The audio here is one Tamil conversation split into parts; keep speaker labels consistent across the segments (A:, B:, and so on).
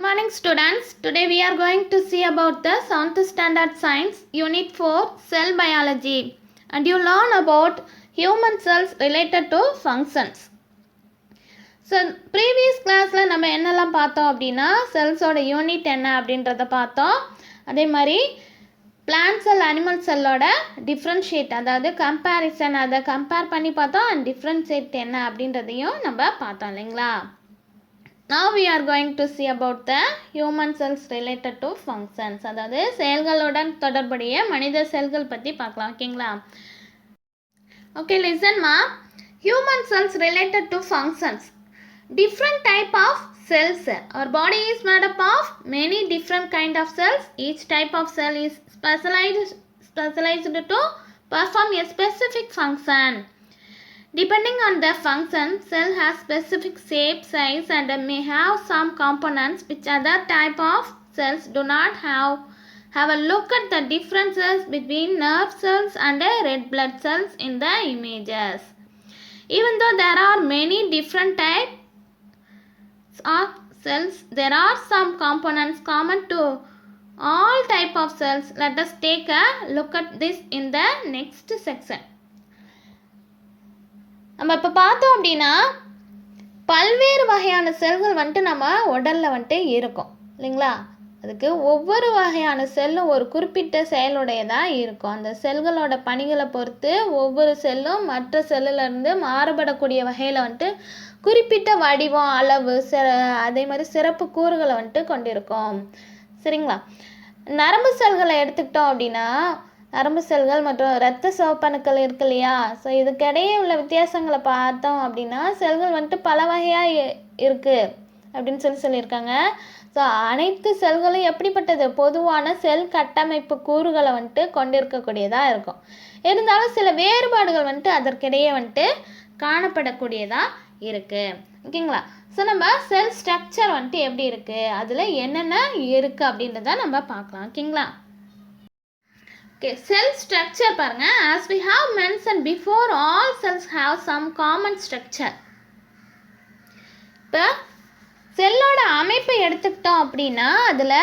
A: Morning students, today we are going to see about the 7th standard science unit 4 cell biology and you learn about human cells related to functions. So previous classல நம்ம என்னெல்லாம் பார்த்தோம் அப்படின்னா செல்ஸோட யூனிட் என்ன அப்படின்றத பார்த்தோம். அதே மாதிரி பிளான்ட் செல் அனிமல் செல்லோட டிஃப்ரென்ஷியேட் அதாவது கம்பேரிசன் அதை கம்பேர் பண்ணி பார்த்தோம் அண்ட் டிஃப்ரென்ஷியேட் என்ன அப்படின்றதையும் நம்ம பார்த்தோம் இல்லைங்களா. Now we are going to see about the human cells related to functions. அதாவது செயல்களுடன் தொடர்புடைய மனித செல்கள் பற்றி பார்க்கலாம் ஓகேங்களா. Okay, listen ma. Human cells related to functions. Different type of cells. Our body is made up of many different kind of cells. Each type of cell is specialized to perform a specific function. Depending on the function, cell has specific shape, size and may have some components which other type of cells do not have. Have a look at the differences between nerve cells and red blood cells in the images. Even though there are many different types of cells, there are some components common to all type of cells. Let us take a look at this in the next section. நம்ம இப்போ பார்த்தோம் அப்படின்னா பல்வேறு வகையான செல்கள் வந்துட்டு நம்ம உடலில் வந்துட்டு இருக்கும் இல்லைங்களா. அதுக்கு ஒவ்வொரு வகையான செல்லும் ஒரு குறிப்பிட்ட செயலுடையதாக இருக்கும். அந்த செல்களோட பணிகளை பொறுத்து ஒவ்வொரு செல்லும் மற்ற செல்லுலேருந்து மாறுபடக்கூடிய வகையில் வந்துட்டு குறிப்பிட்ட வடிவம் அளவு அதே மாதிரி சிறப்பு கூறுகளை வந்துட்டு கொண்டிருக்கும் சரிங்களா. நரம்பு செல்களை எடுத்துக்கிட்டோம் அப்படின்னா நரம்பு செல்கள் மற்றும் இரத்த சிவப்பணுக்கள் இருக்கு இல்லையா. ஸோ இதுக்கிடையே உள்ள வித்தியாசங்களை பார்த்தோம் அப்படின்னா செல்கள் வந்துட்டு பல வகையாக இருக்குது அப்படின்னு சொல்லியிருக்காங்க. ஸோ அனைத்து செல்களும் எப்படிப்பட்டது பொதுவான செல் கட்டமைப்பு கூறுகளை வந்துட்டு கொண்டிருக்கக்கூடியதாக இருக்கும். இருந்தாலும் சில வேறுபாடுகள் வந்துட்டு அதற்கிடையே வந்துட்டு காணப்படக்கூடியதாக இருக்குது ஓகேங்களா. ஸோ நம்ம செல் ஸ்ட்ரக்சர் வந்துட்டு எப்படி இருக்குது அதில் என்னென்ன இருக்குது அப்படின்றத நம்ம பார்க்கலாம் ஓகேங்களா. Okay, cell structure பாருங்க. As we have mentioned before, all cells have some common structure. இப்போ செல்லோட அமைப்பை எடுத்துக்கிட்டோம் அப்படின்னா அதில்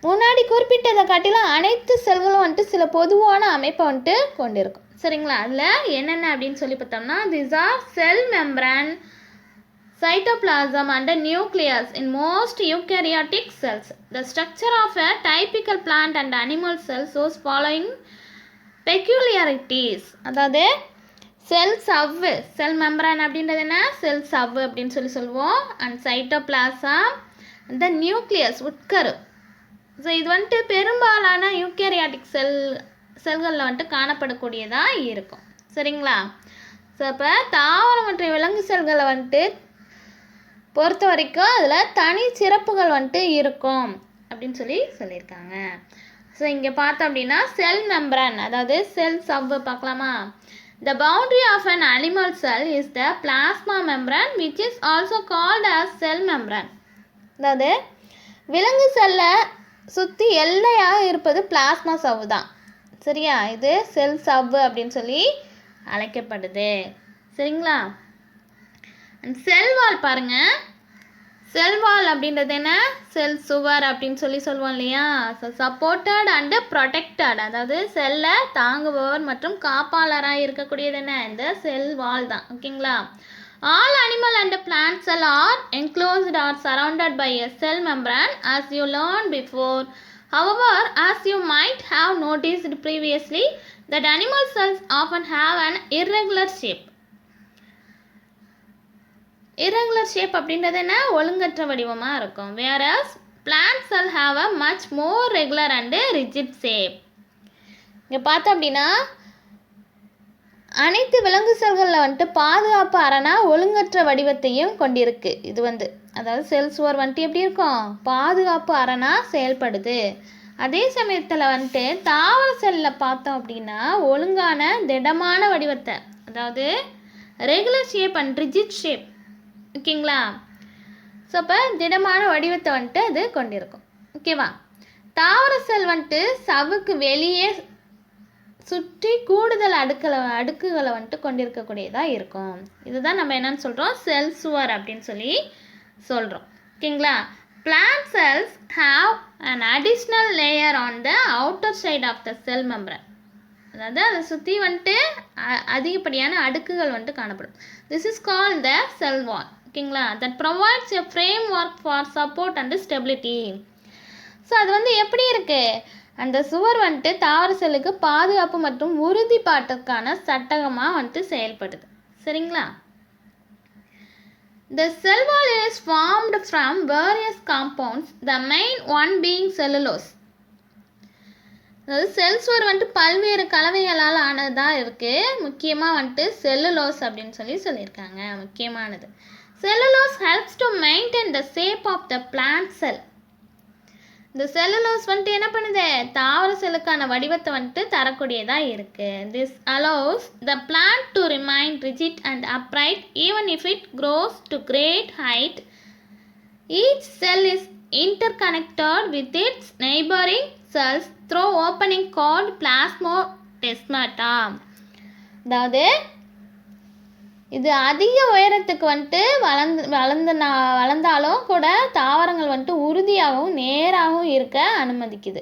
A: முன்னாடி குறிப்பிட்டதை காட்டிலும் அனைத்து செல்களும் வந்துட்டு சில பொதுவான அமைப்பை வந்துட்டு கொண்டிருக்கும் சரிங்களா. அதில் என்னென்ன அப்படின்னு சொல்லி பார்த்தோம்னா these are cell membrane, cytoplasm and nucleus in most eukaryotic cells. The structure of a typical plant and animal cell shows following peculiarities. அதாவது செல் சவ்வு செல் மெம்பரான் அப்படின்றது என்ன செல் சவ்வு அப்படின்னு சொல்லுவோம். அண்ட் சைட்டோபிளாசம் அந்த நியூக்ளியஸ் உட்கரு. ஸோ இது வந்துட்டு பெரும்பாலான யூகேரியாட்டிக் செல்களில் வந்துட்டு காணப்படக்கூடியதாக இருக்கும் சரிங்களா. ஸோ இப்போ தாவரம் மற்றும் விலங்கு செல்களை வந்துட்டு பொறுத்த வரைக்கும் அதில் தனி சிறப்புகள் வந்துட்டு இருக்கும் அப்படின்னு சொல்லியிருக்காங்க. ஸோ இங்கே பார்த்தோம் அப்படின்னா செல் மெம்பரான் அதாவது செல் சவ்வு பார்க்கலாமா. The boundary of an animal cell is the plasma membrane which is also called as cell membrane. அதாவது விலங்கு செல்லை சுற்றி எல்லையாக இருப்பது பிளாஸ்மா சவ்வு தான் சரியா. இது செல் சவ்வு அப்படின்னு சொல்லி அழைக்கப்படுது சரிங்களா. செல் வால் பாருங்க. செல் வால் அப்படின்றது என்ன செல் சுவர் அப்படின்னு சொல்லுவோம் இல்லையா. சப்போர்ட்டட் அண்ட் ப்ரொடெக்டட் அதாவது செல்லை தாங்குபவர் மற்றும் காப்பாளராக இருக்கக்கூடியது என்ன இந்த செல் வால் தான் ஓகேங்களா. All animal and plant cell are enclosed or surrounded by a cell membrane as you learned before. However, as you might have noticed previously, that animal cells often have an irregular shape. Irregular shape அப்படின்றது என்ன ஒழுங்கற்ற வடிவமாக இருக்கும். Whereas plant cell have a much more regular and rigid shape. இங்கே பார்த்தோம் அப்படின்னா அனைத்து விலங்கு செல்களில் வந்துட்டு பாதுகாப்பு அரணா ஒழுங்கற்ற வடிவத்தையும் கொண்டிருக்கு. இது அதாவது செல் சுவர் வந்துட்டு எப்படி இருக்கும் பாதுகாப்பு அரணா செயல்படுது. அதே சமயத்தில் வந்துட்டு தாவர செல்லில் பார்த்தோம் அப்படின்னா ஒழுங்கான திடமான வடிவத்தை அதாவது regular shape and rigid shape ஓகேங்களா. ஸோ இப்போ திடமான வடிவத்தை வந்துட்டு அது கொண்டிருக்கும் ஓகேவா. தாவர செல் வந்துட்டு சவ்வுக்கு வெளியே சுற்றி கூடுதல் அடுக்குகளை வந்துட்டு கொண்டிருக்கக்கூடியதாக இருக்கும். இதுதான் நம்ம என்னன்னு சொல்கிறோம் செல் சுவர் அப்படின்னு சொல்கிறோம் ஓகேங்களா. plant cells have an additional layer on the outer side of the cell membrane. அதாவது அதை சுற்றி வந்துட்டு அதிகப்படியான அடுக்குகள் வந்துட்டு காணப்படும். this is called the cell wall. ஓகேங்களா. that provides a framework for support and stability. So அது வந்து எப்படி இருக்குது, அந்த சுவர் வந்துட்டு தாவர செல்லுக்கு பாதுகாப்பு மற்றும் உறுதிப்பாட்டுக்கான சட்டகமாக வந்துட்டு செயல்படுது. சரிங்களா. The cell wall is formed from various compounds, the main one being cellulose. அதாவது செல் சுவர் வந்துட்டு பல்வேறு கலவைகளால் ஆனதாக இருக்குது. முக்கியமாக வந்துட்டு செல்லுலோஸ் அப்படின்னு சொல்லியிருக்காங்க. முக்கியமானது cellulose helps to maintain the shape of the plant cell. இந்த செல்லுலோஸ் வந்துட்டு என்ன பண்ணுது, தாவர செல்லுக்கான வடிவத்தை வந்துட்டு தரக்கூடியதாக இருக்குது. This allows the plant to remain rigid and upright even if it grows to great height. Each cell is interconnected with its neighboring cells through opening called plasmodesmata. அதாவது இது அதிக உயரத்துக்கு வந்துட்டு வளர்ந்தாலும் கூட தாவரங்கள் வந்துட்டு உறுதியாகவும் நேராகவும் இருக்க அனுமதிக்குது.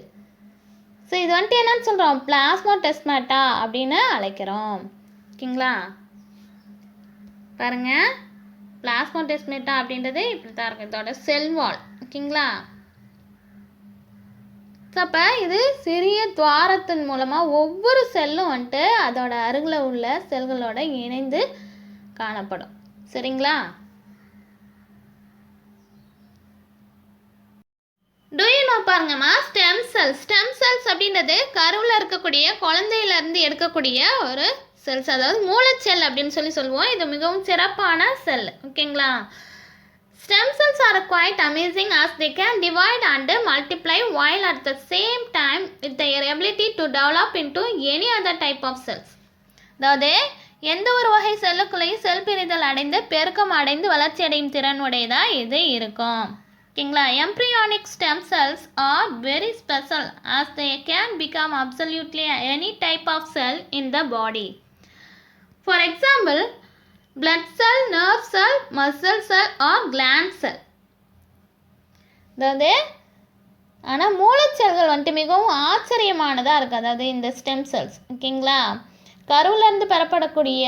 A: ஸோ இது வந்துட்டு என்னன்னு சொல்கிறோம், பிளாஸ்மோடெஸ்மாட்டா அப்படின்னு அழைக்கிறோம். ஓகேங்களா. பாருங்க, பிளாஸ்மோடெஸ்மாட்டா அப்படின்றது இப்படி தான் இருக்கும், இதோட செல் வால். ஓகேங்களா. ஸோ அப்போ இது சிறிய துவாரத்தின் மூலமாக ஒவ்வொரு செல்லும் வந்துட்டு அதோட அருகில் உள்ள செல்களோட இணைந்து காணப்படும். சரிங்களா. Do you know பாருங்கம்மா, ஸ்டெம் செல்ஸ். ஸ்டெம் செல்ஸ் அப்படின்றது கருவில் இருக்கக்கூடிய குழந்தையிலேருந்து எடுக்கக்கூடிய ஒரு செல்ஸ், அதாவது மூலச்செல் அப்படின்னு சொல்லுவோம். இது மிகவும் சிறப்பான செல். ஓகேங்களா. Stem cells are quite amazing as they can divide and multiply while at the same time with their ability to develop into any other type of cells. அதாவது எந்த ஒரு வகை செல்லுக்குள்ளேயும் செல் பிரிதல் அடைந்து பெருக்கம் அடைந்து வளர்ச்சி அடையும் திறன் உடையதாக இது இருக்கும். ஓகேங்களா. embryonic stem cells are very special as they can become absolutely any type of cell in the body. For example, blood cell, nerve cell, muscle cell or gland cell. அதாவது ஆனால் மூலச்செல்கள் வந்துட்டு மிகவும் ஆச்சரியமானதாக இருக்குது. அதாவது இந்த ஸ்டெம் செல்ஸ். ஓகேங்களா. கருவிலேருந்து பெறப்படக்கூடிய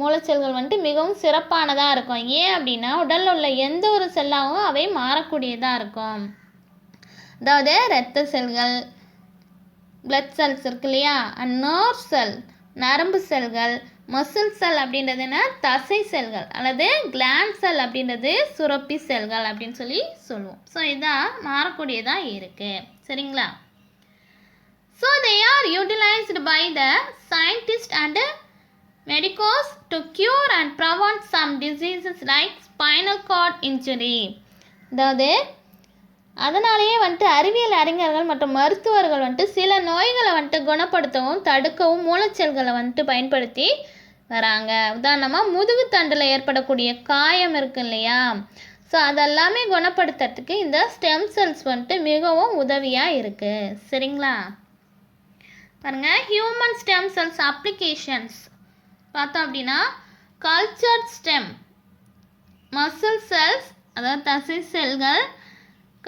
A: மூலச்செல்கள் வந்துட்டு மிகவும் சிறப்பானதாக இருக்கும். ஏன் அப்படின்னா உடலில் உள்ள எந்த ஒரு செல்லாகவும் அவை மாறக்கூடியதாக இருக்கும். அதாவது இரத்த செல்கள், பிளட் செல்ஸ் இருக்கு இல்லையா, அண்ட் நர்வ் செல் நரம்பு செல்கள், மசில் செல் அப்படின்றதுன்னா தசை செல்கள், அல்லது கிளாண்ட் செல் அப்படின்றது சுரப்பி செல்கள் அப்படின்னு சொல்லுவோம். ஸோ இதான் மாறக்கூடியதாக இருக்குது. சரிங்களா. So they are utilized by the scientists and medicos to cure and prevent some diseases like spinal cord injury. அதாவது அதனாலேயே வந்துட்டு அறிவியல் அறிஞர்கள் மற்றும் மருத்துவர்கள் வந்துட்டு சில நோய்களை வந்துட்டு குணப்படுத்தவும் தடுக்கவும் மூலச்செல்களை வந்துட்டு பயன்படுத்தி வராங்க. உதாரணமாக முதுகுத்தண்டில் ஏற்படக்கூடிய காயம் இருக்கு இல்லையா, ஸோ அதெல்லாமே குணப்படுத்துறதுக்கு இந்த ஸ்டெம் செல்ஸ் வந்துட்டு மிகவும் உதவியாக இருக்குது. சரிங்களா. பாருங்கள், ஹியூமன் ஸ்டெம் செல்ஸ் அப்ளிகேஷன்ஸ் பார்த்தோம் அப்படின்னா கல்ச்சர்ட் ஸ்டெம், மசில் செல்ஸ் அதாவது தசை செல்கள்,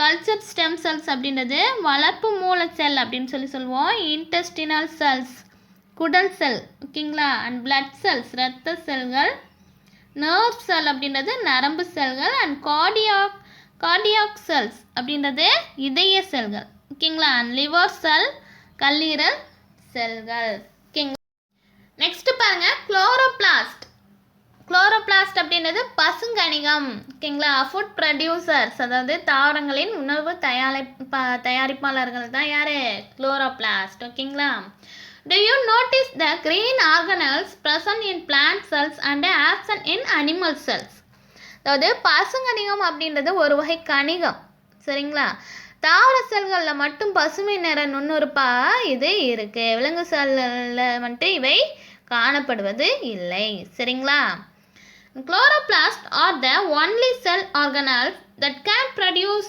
A: கல்ச்சர்ட் ஸ்டெம் செல்ஸ் அப்படின்றது வளர்ப்பு மூலச்செல் அப்படின்னு சொல்லுவோம். இன்டெஸ்டினல் செல்ஸ் குடல் செல். ஓகேங்களா. அண்ட் பிளட் செல்ஸ் இரத்த செல்கள், நர்வ் செல் அப்படின்றது நரம்பு செல்கள், அண்ட் கார்டியாக் செல்ஸ் அப்படின்றது இதய செல்கள். ஓகேங்களா. அண்ட் லிவர் செல் கல்லீரல் செல்கள். ஓகேங்களா. நெக்ஸ்ட் பாருங்க, குளோரோபிளாஸ்ட். குளோரோபிளாஸ்ட் அப்படின்றது பசுங்கணிகம். ஓகேங்களா. ஃபுட் ப்ரொடியூசர்ஸ், அதாவது தாவரங்களின் உணவு தயாரிப்பாளர்கள் தான் யாரு, குளோரோபிளாஸ்ட். ஓகேங்களா. Do you notice the green organelles present in plant cells and absent in animal cells? அதாவது பசுங்கணிகம் அப்படின்றது ஒரு வகை கணிகம். சரிங்களா. தாவர செல்களில் மட்டும் பசுமை நிற நுண்ணுறுப்பாக இது இருக்குது. விலங்கு செல்லில் வந்துட்டு இவை காணப்படுவது இல்லை. சரிங்களா. Chloroplasts are the only cell organelles that can produce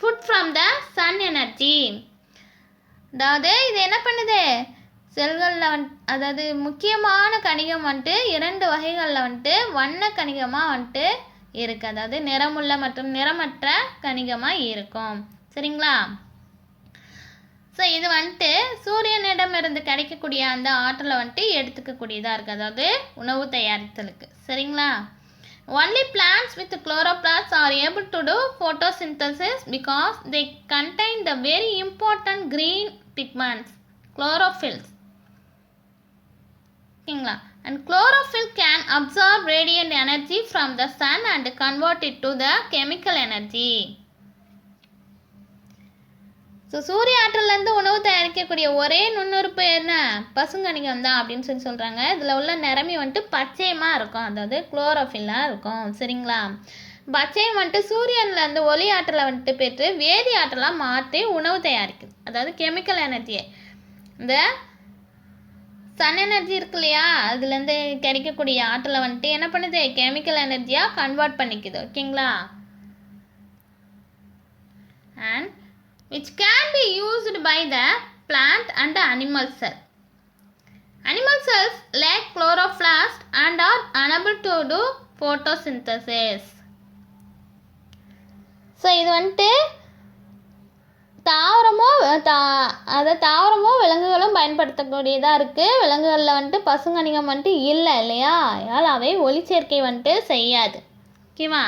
A: food from the sun energy. அதாவது இது என்ன பண்ணுது, செல்களில் அதாவது முக்கியமான கணிகம் வந்துட்டு இரண்டு வகைகளில் வந்துட்டு வண்ண கணிகமாக வந்துட்டு இருக்குது. அதாவது நிறமுள்ள மற்றும் நிறமற்ற கணிகமாக இருக்கும். சரிங்களா? ஸோ இது வந்துட்டு சூரியனிடமிருந்து கிடைக்கக்கூடிய அந்த ஆற்றலை வந்துட்டு எடுத்துக்கக்கூடியதாக இருக்குது, அதாவது உணவு தயாரித்தலுக்கு. சரிங்களா? Only plants with chloroplasts are able to do photosynthesis because they contain the very important green pigments, chlorophylls. ஓகேங்களா? And chlorophyll can absorb radiant energy from the sun and convert it to the chemical energy. So சூரிய ஆற்றலேருந்து உணவு தயாரிக்கக்கூடிய ஒரே நுண்ணுறுப்பு என்ன? பசுங்கணிகம் தான் அப்படின்னு சொல்கிறாங்க. இதில் உள்ள நிறமி வந்துட்டு பச்சையமாக இருக்கும், அதாவது குளோரோஃபில்லாக இருக்கும். சரிங்களா? பச்சையம் வந்துட்டு சூரியன்லேருந்து ஒளி ஆற்றலை வந்துட்டு பெற்று வேதி ஆற்றலாக மாற்றி உணவு தயாரிக்குது, அதாவது கெமிக்கல் எனர்ஜியை. இந்த சன் எனர்ஜி இருக்கு இல்லையா, அதுலேருந்து கிடைக்கக்கூடிய ஆற்றலை வந்துட்டு என்ன பண்ணுது? கெமிக்கல் எனர்ஜியாக கன்வெர்ட் பண்ணிக்குது. ஓகேங்களா? And which can be used by the plant and animal cell. Animal cells lack chloroplast and are unable to do photosynthesis. So இது வந்துட்டு தாவரமோ விலங்குகளும் பயன்படுத்தக்கூடியதாக இருக்குது. விலங்குகளில் வந்துட்டு பசுங்கணிகம் வந்துட்டு இல்லை இல்லையா, அதனால் அவை ஒளிச்சேர்க்கை வந்துட்டு செய்யாது. ஓகேவா?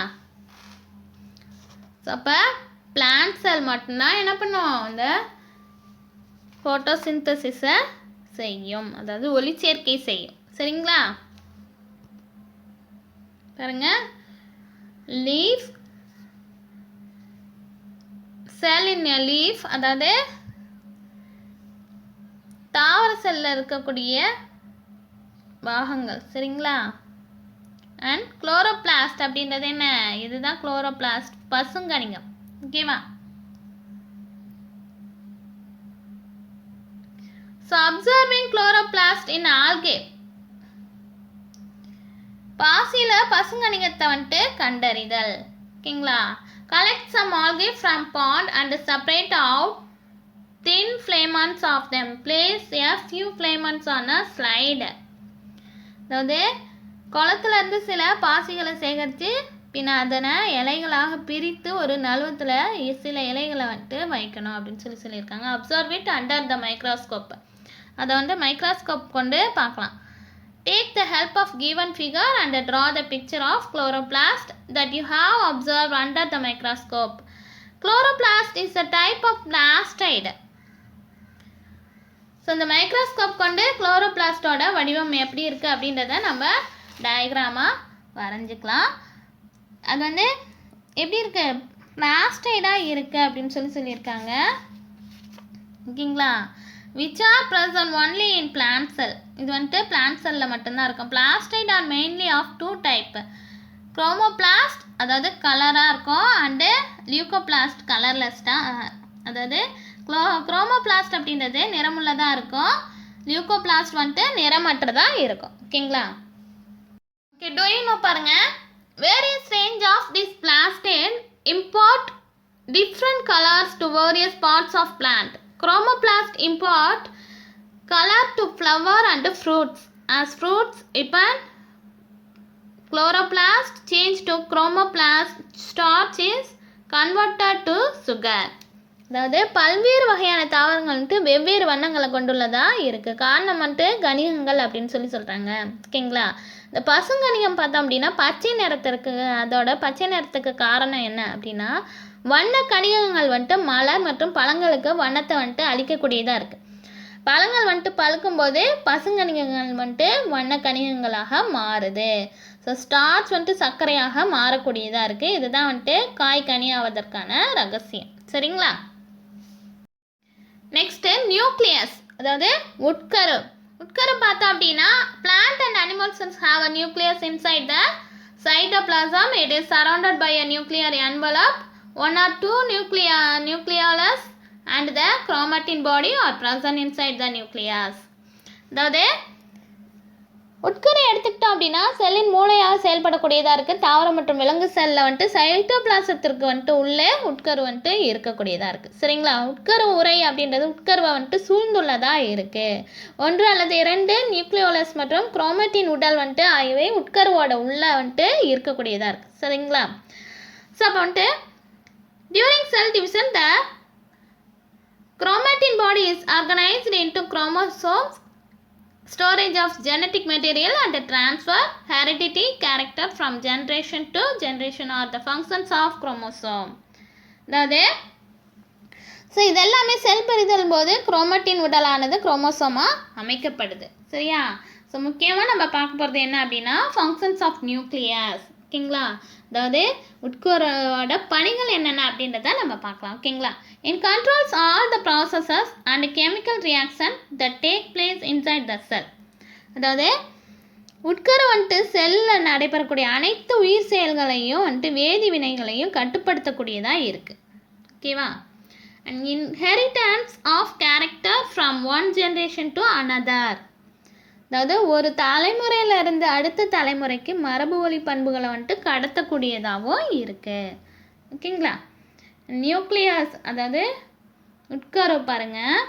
A: ஸோ அப்போ பிளான்ட் செல் மட்டும்தான் என்ன பண்ணும்? இந்த ஃபோட்டோசிந்தசிஸை செய்யும், அதாவது ஒளிச்சேர்க்கை செய்யும். சரிங்களா? பாருங்க, லீஃப் செல் இன் எ லீஃப், அதாவது தாவர செல்லில் இருக்கக்கூடிய பாகங்கள். சரிங்களா? அண்ட் குளோரோபிளாஸ்ட் அப்படின்றது என்ன? இதுதான் குளோரோபிளாஸ்ட், பசுங்கணிகம். ஓகேவா? So observing chloroplast in algae, பாசியில் பசுங்கணிகத்தை வந்துட்டு கண்டறிதல். ஓகேங்களா? Collect some algae from pond and separate out thin filaments of them. Place a few filaments on a slide. அதாவது குளத்துலேருந்து சில பாசிகளை சேகரித்து பின்ன அதனை இலைகளாக பிரித்து ஒரு நழுவத்தில் சில இலைகளை வந்துட்டு வைக்கணும் அப்படின்னு சொல்லியிருக்காங்க. Observe it under the microscope, அதை வந்து மைக்ரோஸ்கோப் கொண்டு பார்க்கலாம். Take the help of given figure and draw the picture of chloroplast that you have observe under the microscope. Chloroplast is a type of plastid. So இந்த மைக்ரோஸ்கோப் கொண்டு குளோரோபிளாஸ்டோட வடிவம் எப்படி இருக்குது அப்படின்றத நம்ம டயக்ராமாக வரைஞ்சிக்கலாம். அது வந்து எப்படி இருக்கு? பிளாஸ்டைடாக இருக்குது அப்படின்னு சொல்லியிருக்காங்க. ஓகேங்களா? Which are present only in plant cell. இது வந்துட்டு பிளான்ட் செல்லில் மட்டும்தான் இருக்கும். Plastid are mainly of 2 type. Chromoplast, அதாவது கலராக இருக்கும், அண்டு லியூகோபிளாஸ்ட், கலர்லெஸ்டாக. அதாவது குரோமோபிளாஸ்ட் அப்படின்றது நிறமுள்ளதாக இருக்கும், லியூகோபிளாஸ்ட் வந்துட்டு நிறமற்றதாக இருக்கும். ஓகேங்களா? ஓகே, டூயினோ பாருங்கள். Various range of this plastid impart different colors to various parts of plant. Chromoplast impart color to flower and fruits. As fruits ripen, chloroplast change to chromoplast. Starch is converted to sugar. அதாவது பல்வேறு வகையான தாவரங்கள் வந்துட்டு வெவ்வேறு வண்ணங்களை கொண்டுள்ளதாக இருக்குது. காரணம் வந்துட்டு கணிகங்கள் அப்படின்னு சொல்கிறாங்க. ஓகேங்களா? இந்த பசுங்கணிகம் பார்த்தோம் அப்படின்னா பச்சை நிறத்திற்கு, அதோட பச்சை நிறத்துக்கு காரணம் என்ன அப்படின்னா வண்ண கணிகங்கள் வந்துட்டு மலர் மற்றும் பழங்களுக்கு வண்ணத்தை வந்துட்டு அளிக்கக்கூடியதாக இருக்குது. பழங்கள் வந்துட்டு பழுக்கும்போது பசுங்கணிகங்கள் வந்துட்டு வண்ண கணிகங்களாக மாறுது. ஸோ ஸ்டார்ச் வந்துட்டு சர்க்கரையாக மாறக்கூடியதாக இருக்குது. இதுதான் வந்துட்டு காய் கனியாவதற்கான ரகசியம். சரிங்களா? நெக்ஸ்ட்டு நியூக்ளியஸ், அதாவது உட்கரு. உட்கரு பார்த்தோம் அப்படின்னா plant and animal cells have a nucleus inside the cytoplasm. It is surrounded by a nuclear envelope. 1 or 2 nucleolus and the chromatin body are present inside the nucleus. அதாவது உட்கரு எடுத்துக்கிட்டோம் அப்படின்னா செல்லின் மூளையாக செயல்படக்கூடியதாக இருக்குது. தாவரம் மற்றும் விலங்கு செல்லில் வந்துட்டு சைட்டோபிளாசத்திற்கு வந்துட்டு உள்ளே உட்கரு வந்துட்டு இருக்கக்கூடியதாக இருக்குது. சரிங்களா? உட்கரு உரை அப்படின்றது உட்கருவை வந்துட்டு சூழ்ந்துள்ளதாக இருக்குது. 1 அல்லது 2 நியூக்ளியோலஸ் மற்றும் குரோமட்டின் உடல் வந்துட்டு ஆகியவை உட்கருவோட உள்ளே வந்துட்டு இருக்கக்கூடியதாக இருக்குது. சரிங்களா? ஸோ அப்போ வந்துட்டு during cell division the chromatin body is organized into chromosomes, storage of genetic material and transfer heredity character from generation to generation are the functions of chromosome. அதாவது ஸோ இதெல்லாமே செல் பிரிதல் போது குரோமட்டின் உடலானது குரோமோசோமாக அமைக்கப்படுது. சரியா? ஸோ முக்கியமாக நம்ம பார்க்க போகிறது என்ன அப்படின்னா ஃபங்க்ஷன்ஸ் ஆஃப் நியூக்ளியஸ். ஓகேங்களா? அதாவது உட்கருவோட பணிகள் என்னென்ன அப்படின்றத நம்ம பார்க்கலாம். ஓகேங்களா? In controls all the processes and chemical reaction that take place inside the cell. அதாவது உட்கரு வந்துட்டு செல்லில் நடைபெறக்கூடிய அனைத்து உயிர் செயல்களையும் வந்துட்டு வேதி வினைகளையும் கட்டுப்படுத்தக்கூடியதாக இருக்குது. ஓகேவா? And inheritance of character from one generation to another. அதாவது ஒரு தலைமுறையிலிருந்து அடுத்த தலைமுறைக்கு மரபு வழி பண்புகளை வந்துட்டு கடத்தக்கூடியதாகவும் இருக்குது. ஓகேங்களா? நியூக்ளியஸ் அதாவது உட்கரு பாருங்கள்.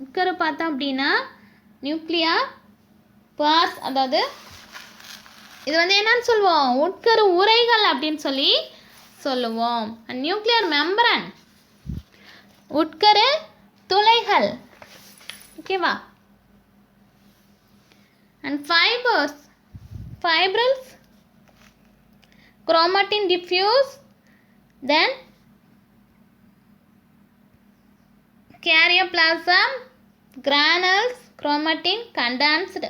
A: உட்கரு பார்த்தோம் அப்படின்னா நியூக்ளியா பாஸ், அதாவது இது வந்து என்னன்னு சொல்லுவோம்? உட்கரு உரைகள் அப்படின்னு சொல்லி சொல்லுவோம். நியூக்ளியர் மெம்பரன் உட்கரு துளைகள். ஓகேவா? and fibrils, chromatin diffuse, then karyoplasm, granules, chromatin condensed.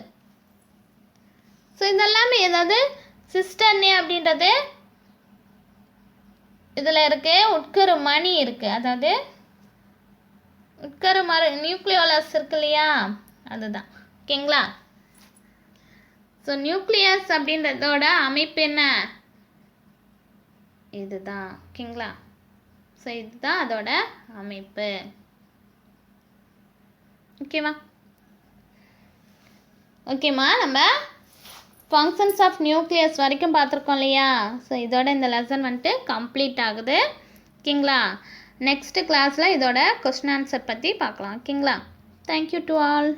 A: So இதெல்லாமே ஏதாவது சிஸ்டர்னே அப்படின்றது இதில் இருக்குது. உட்கரு மணி இருக்குது, அதாவது உட்கரு நியூக்ளியோலஸ் இருக்கு இல்லையா, அதுதான். ஓகேங்களா? ஸோ நியூக்ளியஸ் அப்படின்றதோட அமைப்பு என்ன? இதுதான். ஓகேங்களா? ஸோ இதுதான் அதோட அமைப்பு. ஓகேவா? ஓகேம்மா, நம்ம ஃபங்க்ஷன்ஸ் ஆஃப் நியூக்ளியஸ் வரைக்கும் பார்த்துருக்கோம் இல்லையா? ஸோ இதோட இந்த லெசன் வந்துட்டு கம்ப்ளீட் ஆகுது. ஓகேங்களா? நெக்ஸ்ட் கிளாஸில் இதோட கொஸ்டின் ஆன்சர் பற்றி பார்க்கலாம். ஓகேங்களா? Thank you to all.